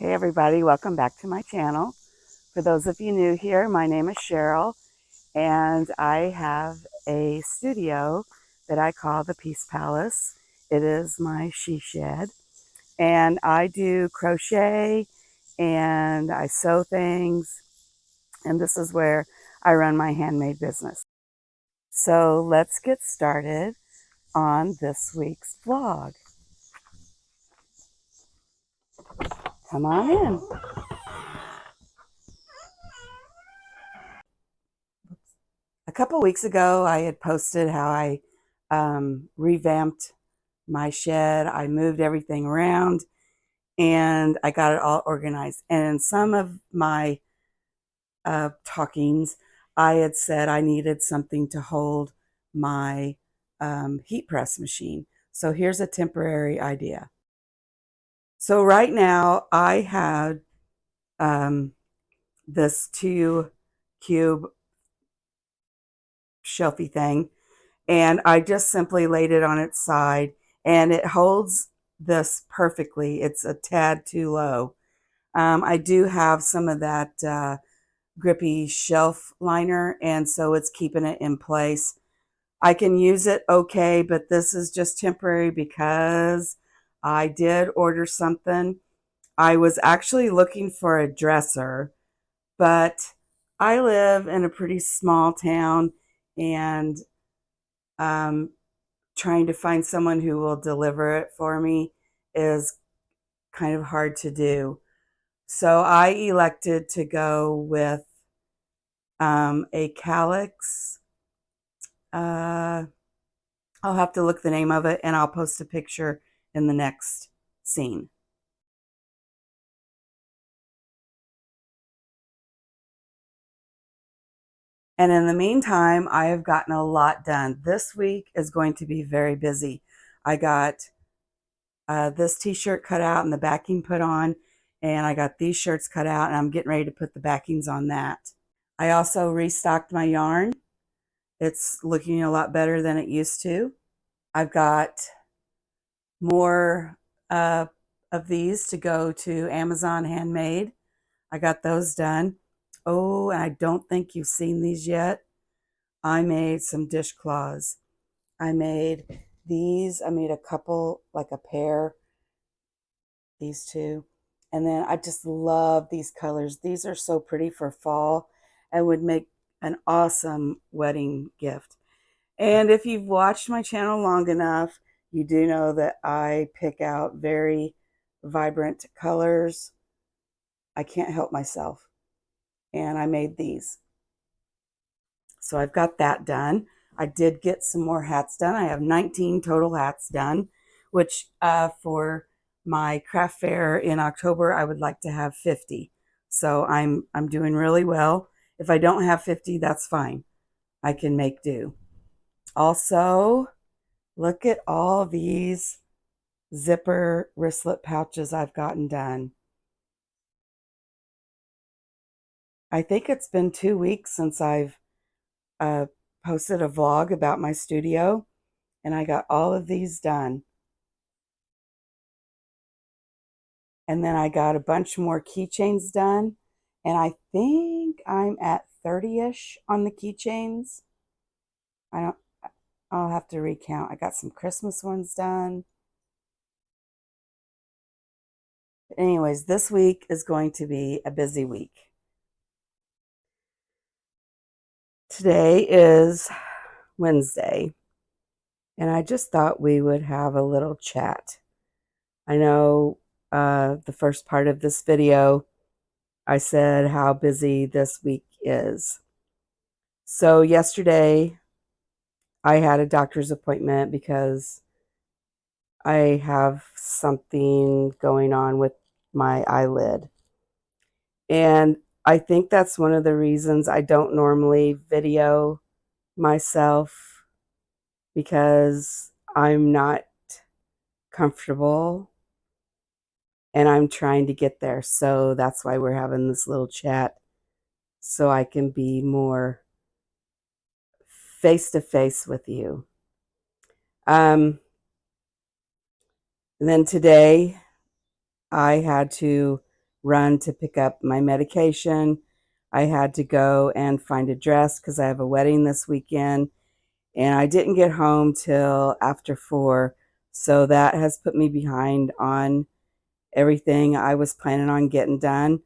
Hey everybody, welcome back to my channel. For those of you new here, my name is Cheryl and I have a studio that I call the Peace Palace. It is my she shed and I do crochet and I sew things, and this is where I run my handmade business. So let's get started on this week's vlog. Come on in. A couple weeks ago, I had posted how I revamped my shed. I moved everything around and I got it all organized. And in some of my talkings, I had said I needed something to hold my heat press machine. So here's a temporary idea. So right now I have this 2-cube shelfie thing, and I just simply laid it on its side and it holds this perfectly. It's a tad too low. I do have some of that grippy shelf liner, and so it's keeping it in place. I can use it okay, but this is just temporary because I did order something. I was actually looking for a dresser, but I live in a pretty small town, and trying to find someone who will deliver it for me is kind of hard to do. So I elected to go with a calyx. I'll have to look the name of it and I'll post a picture in the next scene. And in the meantime, I have gotten a lot done. This week is going to be very busy. I got this t-shirt cut out and the backing put on, and I got these shirts cut out and I'm getting ready to put the backings on that. I also restocked my yarn. It's looking a lot better than it used to. I've got more of these to go to Amazon Handmade. I got those done. Oh, and I don't think you've seen these yet. I made some dishcloths. I made these. I made a couple, like a pair, these two. And then I just love these colors. These are so pretty for fall and would make an awesome wedding gift. And if you've watched my channel long enough, you do know that I pick out very vibrant colors. I can't help myself. And I made these. So I've got that done. I did get some more hats done. I have 19 total hats done, which for my craft fair in October, I would like to have 50. So I'm doing really well. If I don't have 50, that's fine. I can make do. Also, look at all these zipper wristlet pouches I've gotten done. I think it's been 2 weeks since I've posted a vlog about my studio, and I got all of these done. And then I got a bunch more keychains done, and I think I'm at 30-ish on the keychains. I'll have to recount. I got some Christmas ones done. But anyways, this week is going to be a busy week. Today is Wednesday, and I just thought we would have a little chat. I know the first part of this video, I said how busy this week is. So yesterday, I had a doctor's appointment because I have something going on with my eyelid. And I think that's one of the reasons I don't normally video myself, because I'm not comfortable and I'm trying to get there. So that's why we're having this little chat, so I can be more face to face with you. And then today I had to run to pick up my medication. I had to go and find a dress because I have a wedding this weekend, and I didn't get home till after 4. So that has put me behind on everything I was planning on getting done.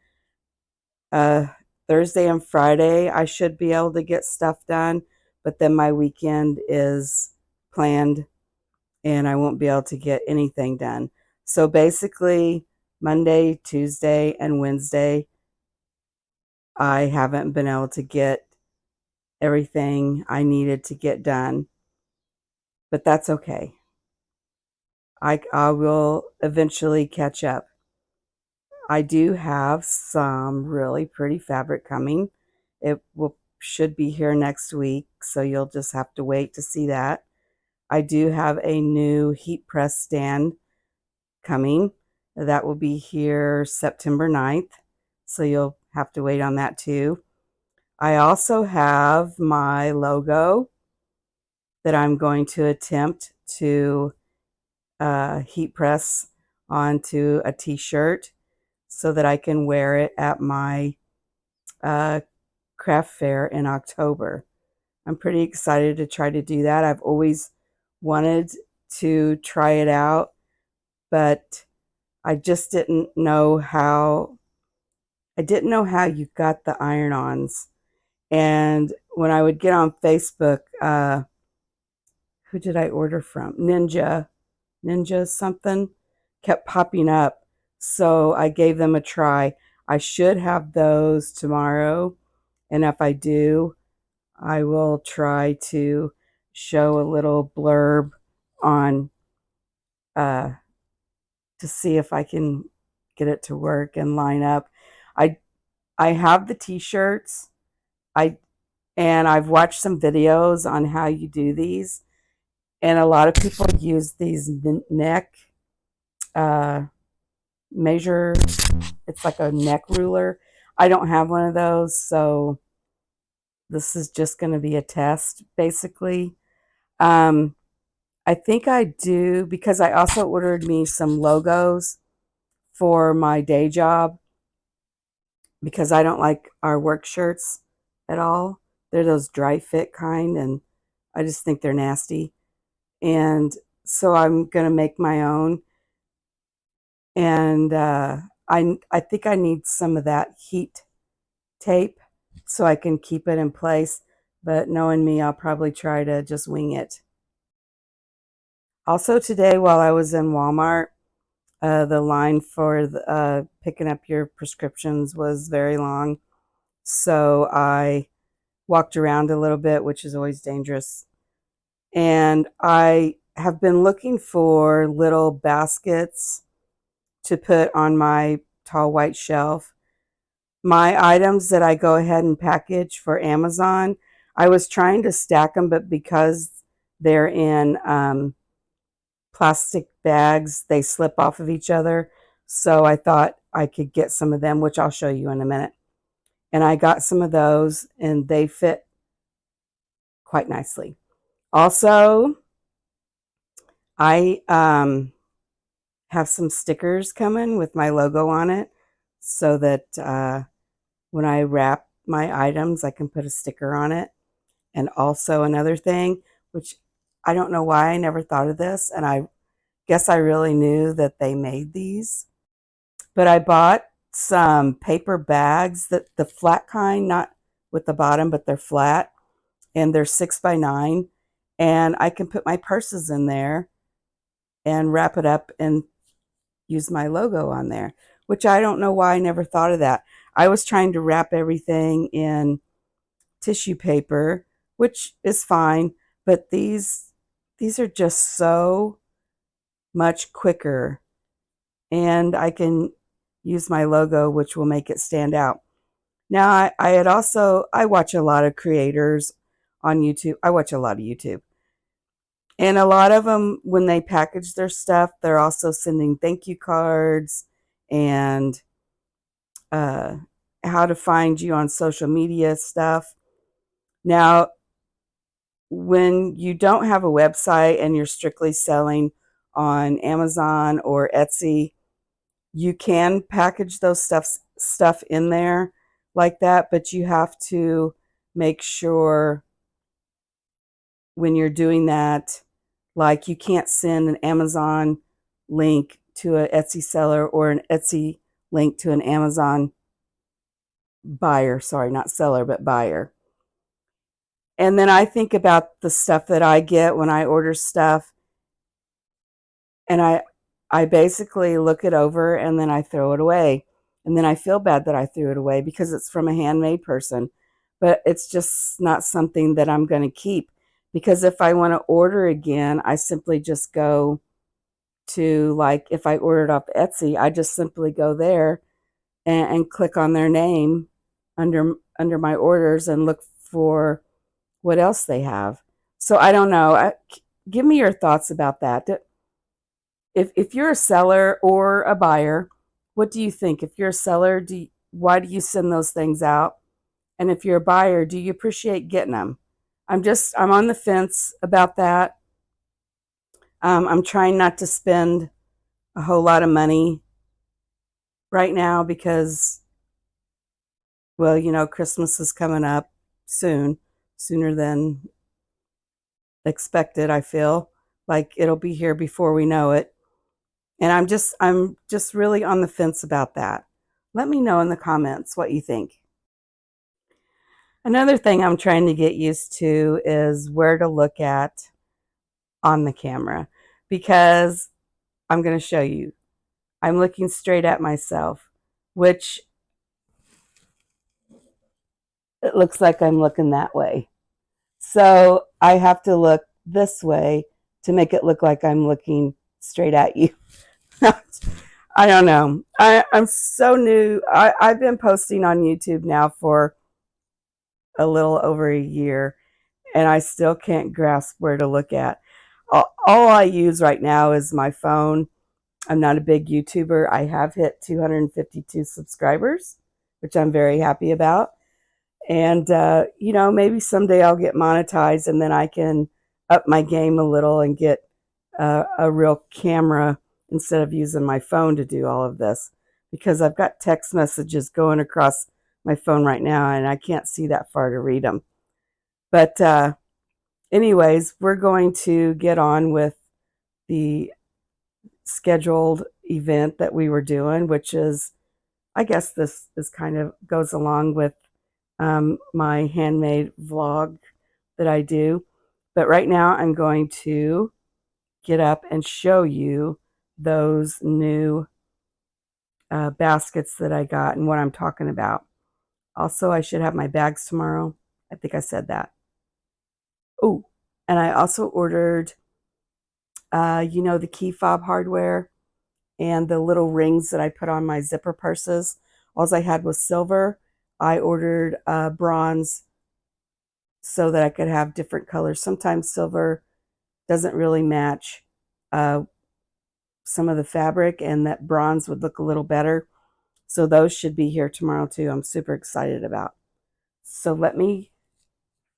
Uh, Thursday and Friday, I should be able to get stuff done, but then my weekend is planned and I won't be able to get anything done. So basically, Monday, Tuesday, and Wednesday, I haven't been able to get everything I needed to get done, but that's okay. I will eventually catch up. I do have some really pretty fabric coming. It will should be here next week, so you'll just have to wait to see that. I do have a new heat press stand coming. That will be here September 9th, so you'll have to wait on that too. I also have my logo that I'm going to attempt to heat press onto a t-shirt so that I can wear it at my uh, craft fair in October. I'm pretty excited to try to do that. I've always wanted to try it out, but I just didn't know how. I didn't know how you got the iron-ons. And when I would get on Facebook, who did I order from? Ninja something kept popping up. So I gave them a try. I should have those tomorrow. And if I do, I will try to show a little blurb on uh, to see if I can get it to work and line up. I I have the t-shirts. I and I've watched some videos on how you do these, and a lot of people use these neck uh, measure. It's like a neck ruler. I don't have one of those, so this is just going to be a test, basically. Um, I think I do because I also ordered me some logos for my day job because I don't like our work shirts at all. They're those dry fit kind, and I just think they're nasty. And so I'm going to make my own. And I think I need some of that heat tape so I can keep it in place. But knowing me, I'll probably try to just wing it. Also today, while I was in Walmart, the line for picking up your prescriptions was very long. So I walked around a little bit, which is always dangerous. And I have been looking for little baskets to put on my tall white shelf. My items that I go ahead and package for Amazon, I was trying to stack them, but because they're in plastic bags, they slip off of each other. So I thought I could get some of them, which I'll show you in a minute. And I got some of those, and they fit quite nicely. Also, I have some stickers coming with my logo on it so that when I wrap my items, I can put a sticker on it. And also another thing, which I don't know why I never thought of this, and I guess I really knew that they made these, but I bought some paper bags, that the flat kind, not with the bottom, but they're flat, and they're 6x9, and I can put my purses in there and wrap it up and use my logo on there, which I don't know why I never thought of that. I was trying to wrap everything in tissue paper, which is fine, but these are just so much quicker, and I can use my logo, which will make it stand out. Now, I watch a lot of creators on YouTube. I watch a lot of YouTube. And a lot of them, when they package their stuff, they're also sending thank you cards and uh, how to find you on social media stuff. Now, when you don't have a website and you're strictly selling on Amazon or Etsy, You can package those stuff in there like that, but you have to make sure when you're doing that, like you can't send an Amazon link to an Etsy seller or an Etsy link to an Amazon buyer. Sorry, not seller, but buyer. And then I think about the stuff that I get when I order stuff, and I basically look it over and then I throw it away. And then I feel bad that I threw it away because it's from a handmade person. But it's just not something that I'm going to keep, because if I want to order again, I simply just go to, like, if I ordered off Etsy, I just simply go there and click on their name under my orders and look for what else they have. So I don't know. Give me your thoughts about that. If you're a seller or a buyer, what do you think? If you're a seller, why do you send those things out? And if you're a buyer, do you appreciate getting them? I'm on the fence about that. I'm trying not to spend a whole lot of money right now because, well, Christmas is coming up soon, sooner than expected. I feel like it'll be here before we know it. And I'm just really on the fence about that. Let me know in the comments what you think. Another thing I'm trying to get used to is where to look at on the camera, because I'm going to show you. I'm looking straight at myself, which it looks like I'm looking that way. So I have to look this way to make it look like I'm looking straight at you. I don't know. I'm so new. I've been posting on YouTube now for a little over a year, and I still can't grasp where to look at. All I use right now is my phone. I'm not a big YouTuber. I have hit 252 subscribers, which I'm very happy about. And, maybe someday I'll get monetized and then I can up my game a little and get a real camera instead of using my phone to do all of this, because I've got text messages going across my phone right now and I can't see that far to read them. But anyways, we're going to get on with the scheduled event that we were doing, which is, I guess this is kind of goes along with my handmade vlog that I do. But right now I'm going to get up and show you those new baskets that I got and what I'm talking about. Also, I should have my bags tomorrow. I think I said that. Oh, and I also ordered, the key fob hardware and the little rings that I put on my zipper purses. All I had was silver. I ordered bronze so that I could have different colors. Sometimes silver doesn't really match some of the fabric, and that bronze would look a little better. So those should be here tomorrow too. I'm super excited about. So let me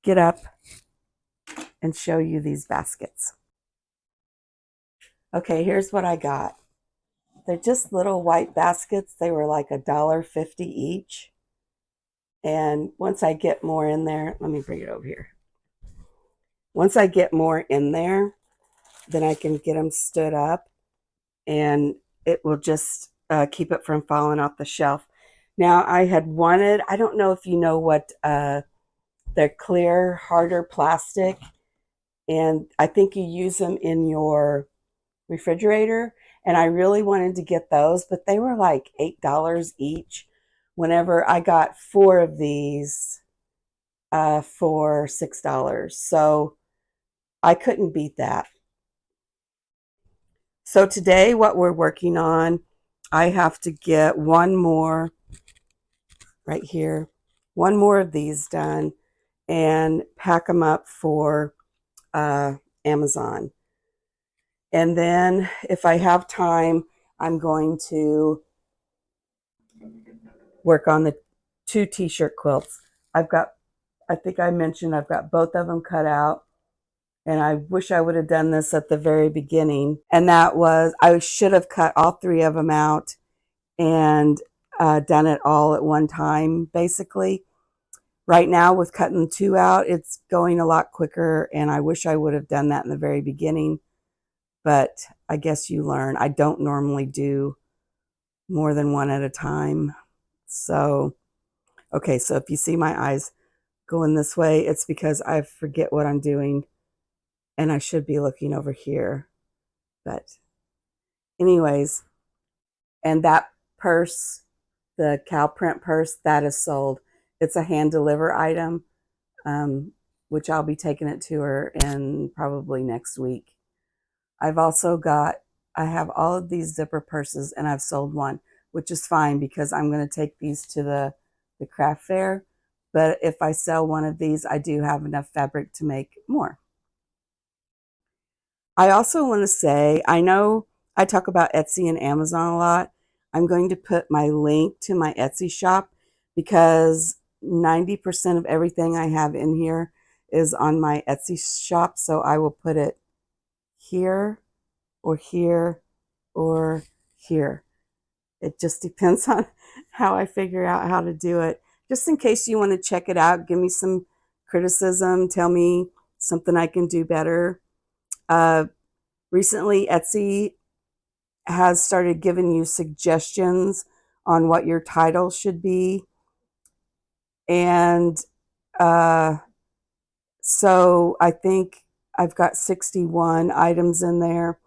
get up and show you these baskets. Okay, here's what I got. They're just little white baskets. They were like $1.50 each. And once I get more in there, let me bring it over here. Once I get more in there, then I can get them stood up and it will just keep it from falling off the shelf. Now I don't know if you know what, they're clear, harder plastic, and I think you use them in your refrigerator, and I really wanted to get those, but they were like $8 each. Whenever I got 4 of these for $6, so I couldn't beat that. So today what we're working on, I have to get one more right here, one more of these done and pack them up for Amazon. And then if I have time, I'm going to work on the 2 t-shirt quilts. I think I mentioned I've got both of them cut out. And I wish I would have done this at the very beginning. And that was, I should have cut all 3 of them out and done it all at one time, basically. Right now, with cutting 2 out, it's going a lot quicker, and I wish I would have done that in the very beginning, but I guess you learn. I don't normally do more than one at a time. So, okay, so if you see my eyes going this way, it's because I forget what I'm doing, and I should be looking over here. But anyways, and that purse, the cow print purse, that is sold. It's a hand deliver item, which I'll be taking it to her in probably next week. I've also got, I have all of these zipper purses, and I've sold one, which is fine because I'm going to take these to the craft fair. But if I sell one of these, I do have enough fabric to make more. I also want to say, I know I talk about Etsy and Amazon a lot. I'm going to put my link to my Etsy shop because 90% of everything I have in here is on my Etsy shop. So I will put it here or here or here. It just depends on how I figure out how to do it. Just in case you want to check it out, give me some criticism, tell me something I can do better. Recently, Etsy has started giving you suggestions on what your title should be. And so I think I've got 61 items in there,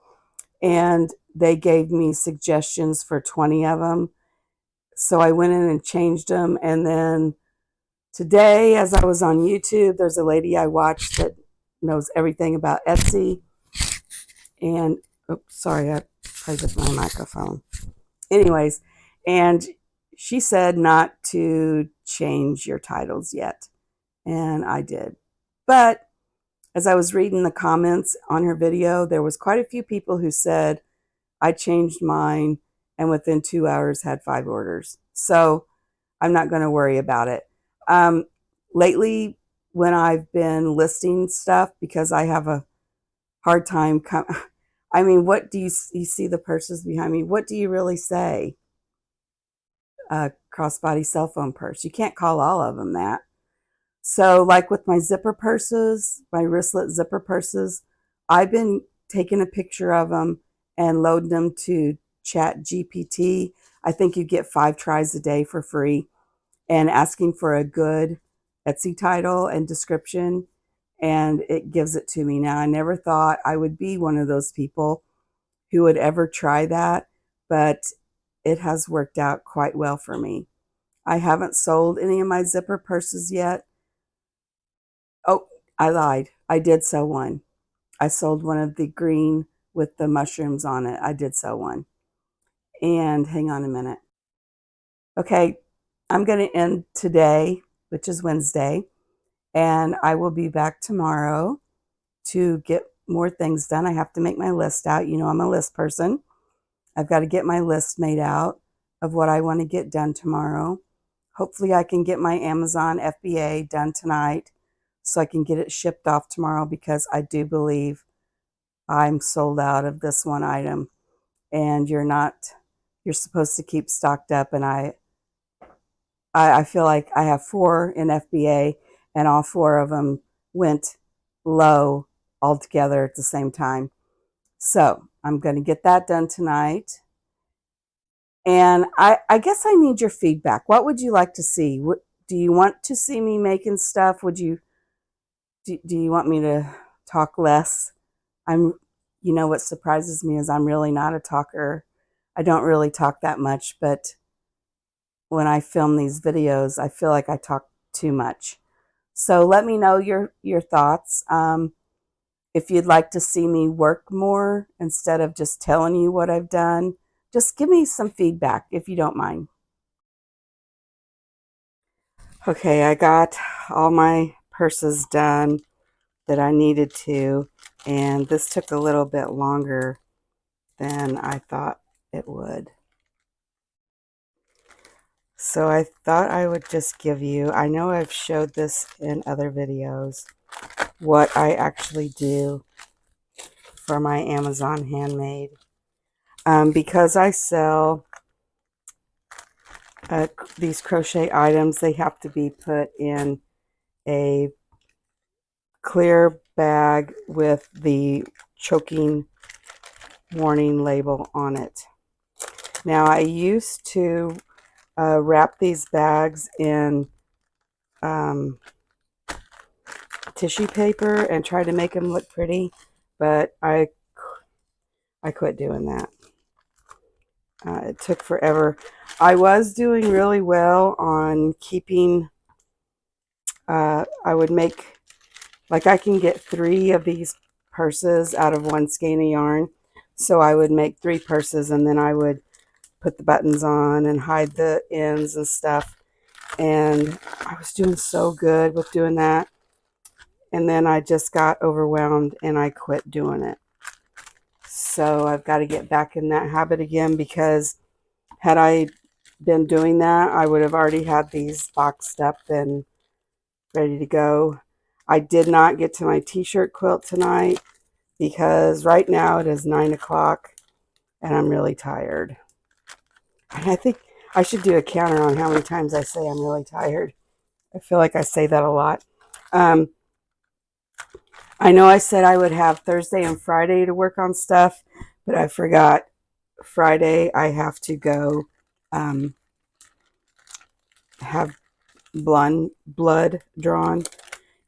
and they gave me suggestions for 20 of them. So I went in and changed them. And then today, as I was on YouTube, there's a lady I watched that knows everything about Etsy. And, oops, sorry, I played with my microphone. Anyways, and she said not to change your titles yet. And I did. But as I was reading the comments on her video, there was quite a few people who said, I changed mine and within 2 hours had 5 orders. So I'm not going to worry about it. Lately, when I've been listing stuff, because I have a hard time, I mean, what do you see the purses behind me? What do you really say? Crossbody cell phone purse. You can't call all of them that. So like with my zipper purses, my wristlet zipper purses, I've been taking a picture of them and loading them to Chat GPT. I think you get 5 tries a day for free, and asking for a good Etsy title and description, and it gives it to me. Now, I never thought I would be one of those people who would ever try that, but it has worked out quite well for me. I haven't sold any of my zipper purses yet. Oh, I lied. I did sell one. I sold one of the green with the mushrooms on it. I did sell one. And hang on a minute. Okay, I'm going to end today, which is Wednesday, and I will be back tomorrow to get more things done. I have to make my list out. You know, I'm a list person. I've got to get my list made out of what I want to get done tomorrow. Hopefully I can get my Amazon FBA done tonight so I can get it shipped off tomorrow, because I do believe I'm sold out of this one item, and you're supposed to keep stocked up, and I feel like I have 4 in FBA, and all 4 of them went low all together at the same time. So I'm going to get that done tonight. And I guess I need your feedback. What would you like to see? Do you want to see me making stuff? Do you want me to talk less? You know, what surprises me is I'm really not a talker. I don't really talk that much, but when I film these videos, I feel like I talk too much. So let me know your thoughts. If you'd like to see me work more instead of just telling you what I've done, just give me some feedback if you don't mind. Okay, I got all my purses done that I needed to, and this took a little bit longer than I thought it would. So I thought I would just give you, I know I've showed this in other videos, what I actually do for my Amazon handmade. Because I sell these crochet items, they have to be put in a clear bag with the choking warning label on it. Now, I used to wrap these bags in tissue paper and try to make them look pretty, but I quit doing that. It took forever. I was doing really well on keeping, I would make, like I can get 3 of these purses out of 1 skein of yarn. So I would make 3 purses and then I would put the buttons on and hide the ends and stuff. And I was doing so good with doing that. And then I just got overwhelmed and I quit doing it. So I've got to get back in that habit again, because had I been doing that, I would have already had these boxed up and ready to go. I did not get to my t-shirt quilt tonight because right now it is 9 o'clock and I'm really tired. And I think I should do a counter on how many times I say I'm really tired. I feel like I say that a lot. I know I said I would have Thursday and Friday to work on stuff, but I forgot. Friday I have to go have blood drawn,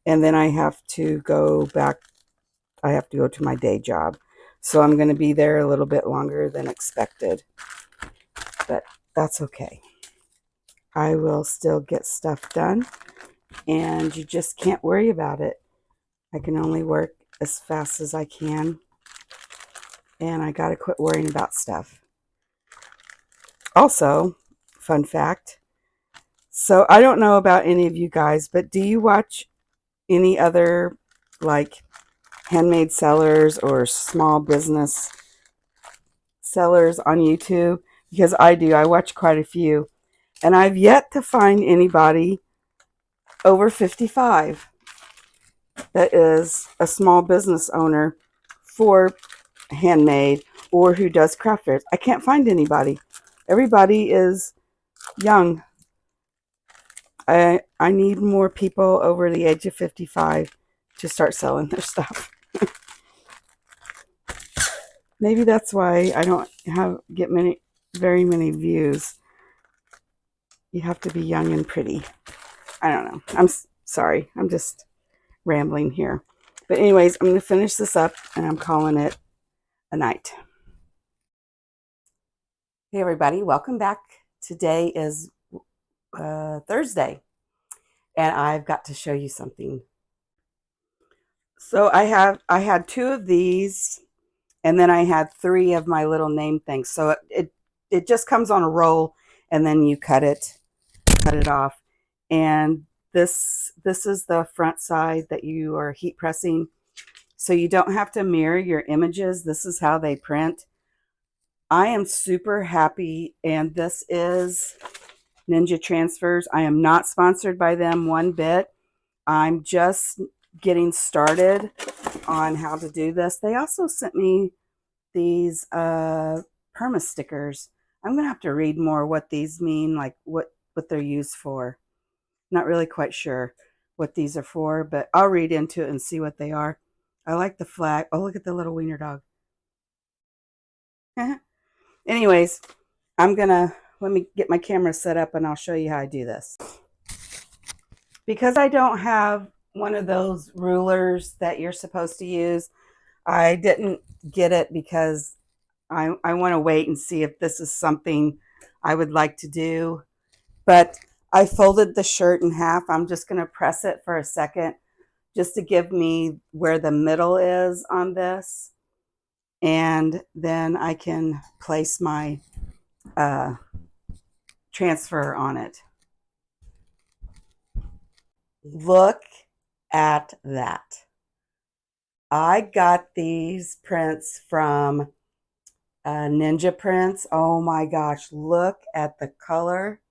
and then I have to go back. I have to go to my day job. So I'm going to be there a little bit longer than expected, but that's okay. I will still get stuff done, and you just can't worry about it. I can only work as fast as I can, and I got to quit worrying about stuff. Also, fun fact, so I don't know about any of you guys, but do you watch any other like handmade sellers or small business sellers on YouTube? Because I do. I watch quite a few, and I've yet to find anybody over 55 that is a small business owner for handmade or who does craft fairs. I can't find anybody. Everybody is young. I need more people over the age of 55 to start selling their stuff. Maybe that's why I don't get very many views. You have to be young and pretty. I don't know. I'm sorry. I'm just rambling here. But anyways, I'm going to finish this up and I'm calling it a night. Hey everybody, welcome back. Today is Thursday, and I've got to show you something. So I had 2 of these, and then I had 3 of my little name things. So it just comes on a roll, and then you cut it off. And this is the front side that you are heat pressing, so you don't have to mirror your images. This is how they print. I am super happy, and this is Ninja Transfers. I am not sponsored by them one bit. I'm just getting started on how to do this. They also sent me these perma stickers. I'm going to have to read more what these mean, like what they're used for. Not really quite sure what these are for, but I'll read into it and see what they are. I like the flag. Oh, look at the little wiener dog. Anyways, let me get my camera set up and I'll show you how I do this. Because I don't have one of those rulers that you're supposed to use, I didn't get it because I want to wait and see if this is something I would like to do. But I folded the shirt in half. I'm just going to press it for a second just to give me where the middle is on this. And then I can place my transfer on it. Look at that. I got these prints from Ninja Prints. Oh my gosh, look at the color.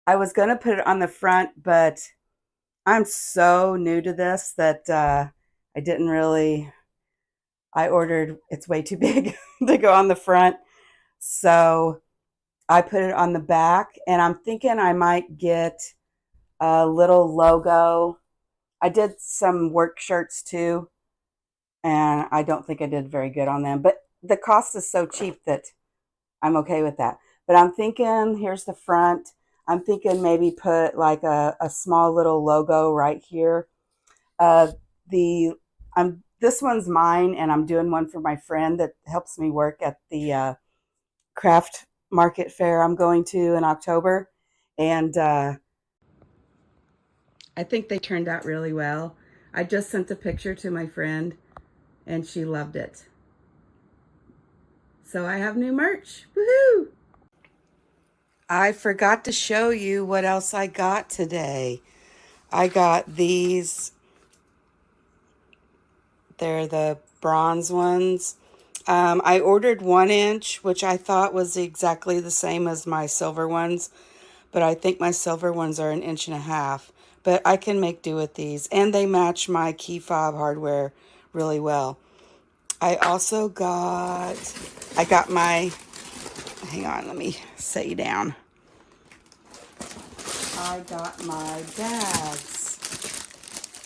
I was going to put it on the front, but I'm so new to this that I didn't really, I ordered, it's way too big to go on the front. So I put it on the back, and I'm thinking I might get a little logo. I did some work shirts too, and I don't think I did very good on them, but the cost is so cheap that I'm okay with that. But I'm thinking, here's the front. I'm thinking maybe put like a small little logo right here. Uh, the this one's mine, and I'm doing one for my friend that helps me work at the craft market fair I'm going to in October, and I think they turned out really well. I just sent a picture to my friend, and she loved it. So I have new merch. Woohoo! I forgot to show you what else I got today. I got these. They're the bronze ones. I ordered 1 inch, which I thought was exactly the same as my silver ones, but I think my silver ones are 1.5 inches. But I can make do with these, and they match my key fob hardware really well. I got my, hang on, let me set you down. I got my bags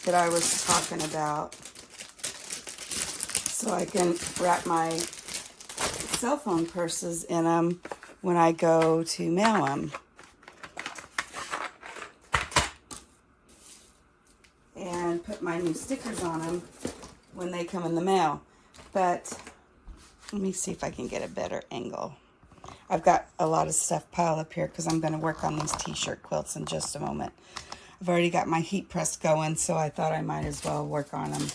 that I was talking about, so I can wrap my cell phone purses in them when I go to mail them. And put my new stickers on them when they come in the mail. But let me see if I can get a better angle. I've got a lot of stuff piled up here because I'm going to work on these t-shirt quilts in just a moment. I've already got my heat press going, so I thought I might as well work on them.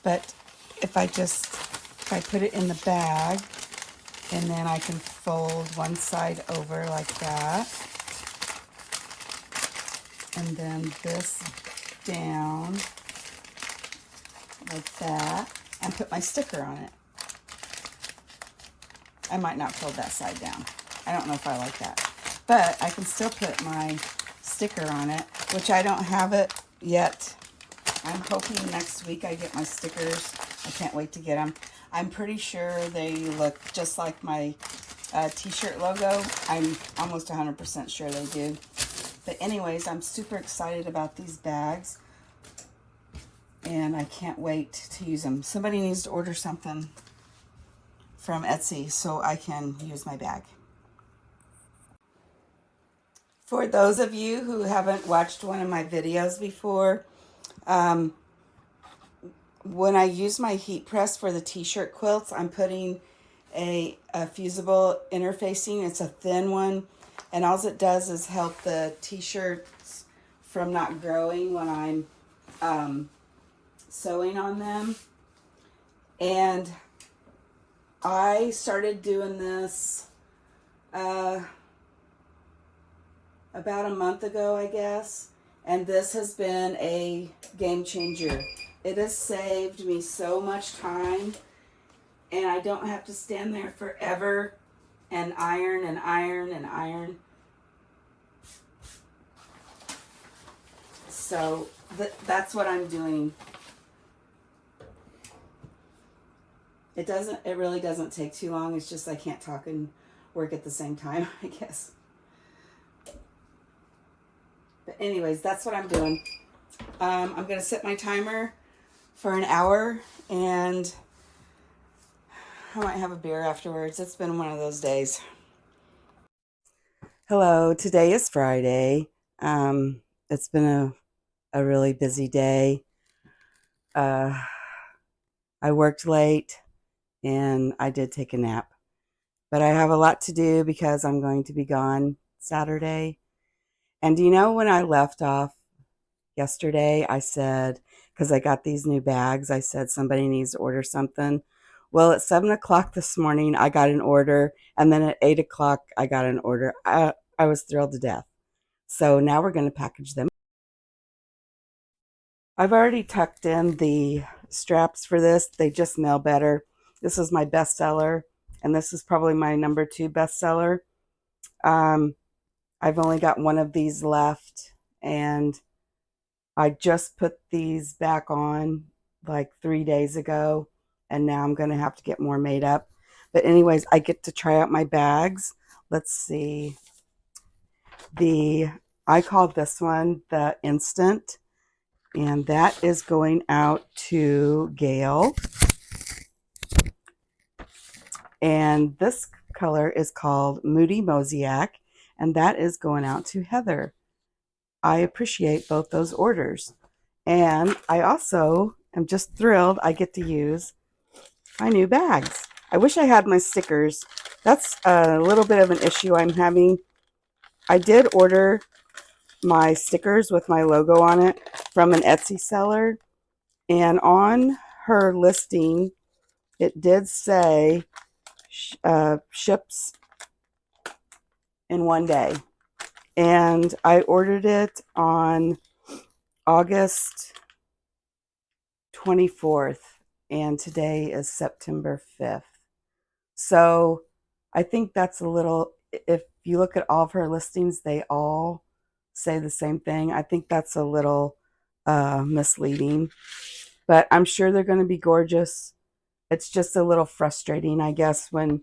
But if I put it in the bag, and then I can fold one side over like that, and then this down like that, and put my sticker on it. I might not fold that side down. I don't know if I like that. But I can still put my sticker on it, which I don't have it yet. I'm hoping next week I get my stickers. I can't wait to get them. I'm pretty sure they look just like my t-shirt logo. I'm almost 100% sure they do. But anyways, I'm super excited about these bags, and I can't wait to use them. Somebody needs to order something from Etsy so I can use my bag. For those of you who haven't watched one of my videos before, when I use my heat press for the t-shirt quilts, I'm putting a fusible interfacing. It's a thin one, and all it does is help the t-shirts from not growing when I'm sewing on them. And I started doing this about a month ago, I guess, and this has been a game changer. It has saved me so much time, and I don't have to stand there forever and iron and iron and iron. So that's what I'm doing. It really doesn't take too long. It's just I can't talk and work at the same time, I guess. But anyways, that's what I'm doing. I'm going to set my timer for an hour, and I might have a beer afterwards. It's been one of those days. Hello, today is Friday. It's been a really busy day. I worked late, and I did take a nap. But I have a lot to do because I'm going to be gone Saturday. And do you know, when I left off yesterday, I said, because I got these new bags, I said somebody needs to order something. Well, at 7 o'clock this morning, I got an order. And then at 8 o'clock, I got an order. I was thrilled to death. So now we're going to package them. I've already tucked in the straps for this. They just mail better. This is my bestseller, and this is probably my number 2 bestseller. I've only got one of these left, and I just put these back on like 3 days ago, and now I'm going to have to get more made up. But anyways, I get to try out my bags. let's see, I call this one the Instant, and that is going out to Gail. And this color is called Moody Mosaic, and that is going out to Heather. I appreciate both those orders. And I also am just thrilled I get to use my new bags. I wish I had my stickers. That's a little bit of an issue I'm having. I did order my stickers with my logo on it from an Etsy seller, and on her listing it did say ships in 1 day, and I ordered it on August 24th, and today is September 5th. So I think that's a little, if you look at all of her listings, they all say the same thing. I think that's a little misleading, but I'm sure they're going to be gorgeous. It's just a little frustrating, I guess, when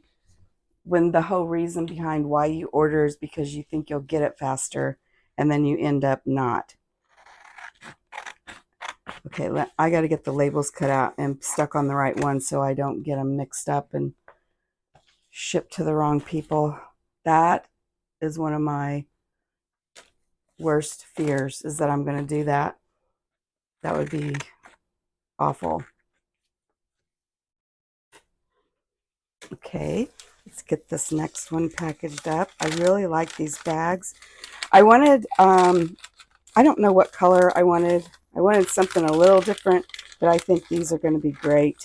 the whole reason behind why you order is because you think you'll get it faster, and then you end up not. Okay, I got to get the labels cut out and stuck on the right one so I don't get them mixed up and shipped to the wrong people. That is one of my worst fears, is that I'm going to do that. That would be awful. Okay, let's get this next one packaged up. I really like these bags. I wanted, I don't know what color I wanted. I wanted something a little different, but I think these are going to be great.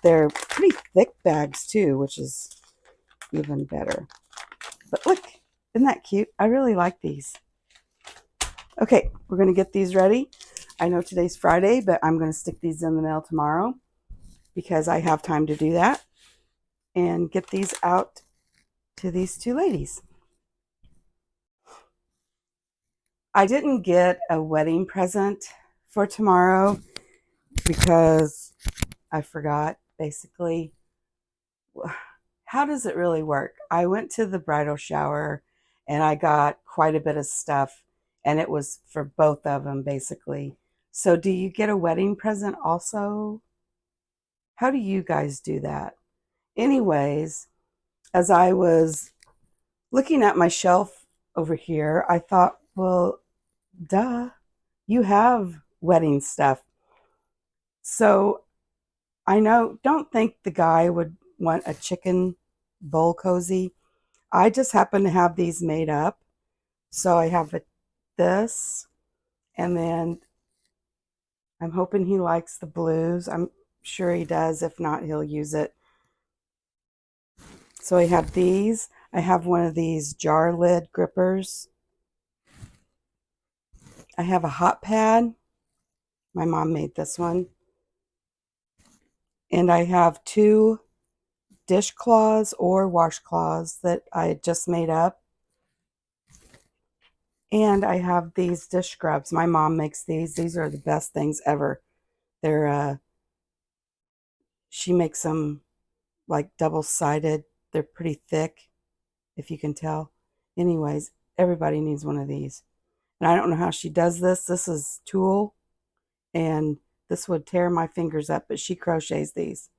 They're pretty thick bags too, which is even better. But look, isn't that cute? I really like these. Okay, we're going to get these ready. I know today's Friday, but I'm going to stick these in the mail tomorrow because I have time to do that and get these out to these two ladies. I didn't get a wedding present for tomorrow because I forgot, basically. How does it really work? I went to the bridal shower and I got quite a bit of stuff, and it was for both of them, basically. So do you get a wedding present also? How do you guys do that? Anyways, as I was looking at my shelf over here, I thought, well, duh, you have wedding stuff. So I don't think the guy would want a chicken bowl cozy. I just happen to have these made up. So I have this, and then I'm hoping he likes the blues. I'm sure he does. If not, he'll use it. So I have these. I have one of these jar lid grippers. I have a hot pad. My mom made this one. And I have 2 dishcloths or washcloths that I just made up. And I have these dish scrubs. My mom makes these. These are the best things ever. They're she makes them like double-sided. They're pretty thick, if you can tell. Anyways, everybody needs one of these. And I don't know how she does this. This is tulle, and this would tear my fingers up, but she crochets these.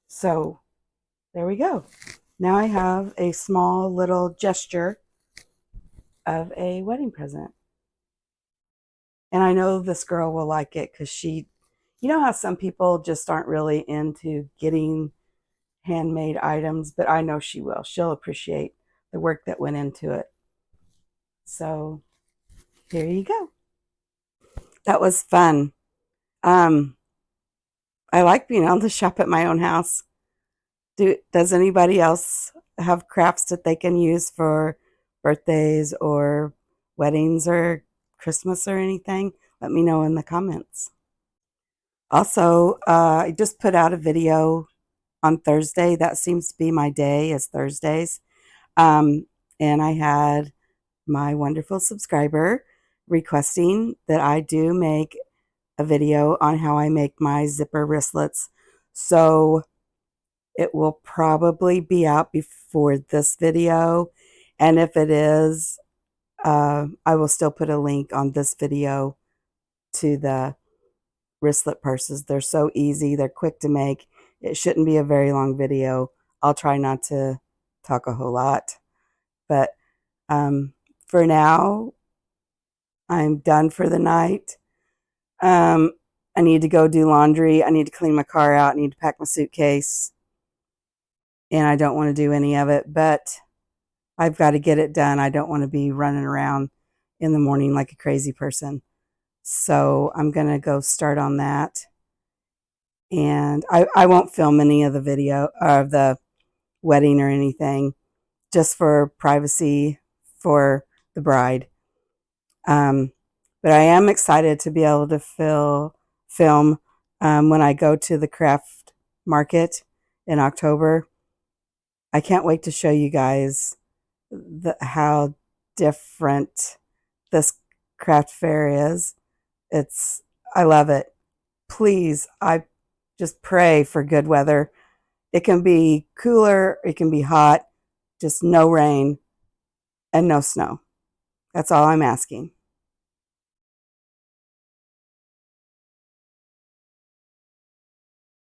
So there we go. Now I have a small little gesture of a wedding present. And I know this girl will like it because she, you know how some people just aren't really into getting handmade items, but I know she will. She'll appreciate the work that went into it. So here you go. That was fun. I like being able to shop at my own house. Does anybody else have crafts that they can use for birthdays or weddings or Christmas or anything? Let me know in the comments. Also, I just put out a video on Thursday. That seems to be my day, is Thursdays. And I had my wonderful subscriber requesting that I do make a video on how I make my zipper wristlets. So It will probably be out before this video, and if it is, I will still put a link on this video to the wristlet purses. They're so easy. They're quick to make. It shouldn't be a very long video. I'll try not to talk a whole lot. But for now, I'm done for the night. I need to go do laundry. I need to clean my car out. I need to pack my suitcase. And I don't want to do any of it, but I've got to get it done. I don't want to be running around in the morning like a crazy person. So I'm going to go start on that. And I won't film any of the video of the wedding or anything, just for privacy for the bride. But I am excited to be able to film when I go to the craft market in October. I can't wait to show you guys how different this craft fair is. I love it. Please, I just pray for good weather. It can be cooler, it can be hot, just no rain and no snow. That's all I'm asking.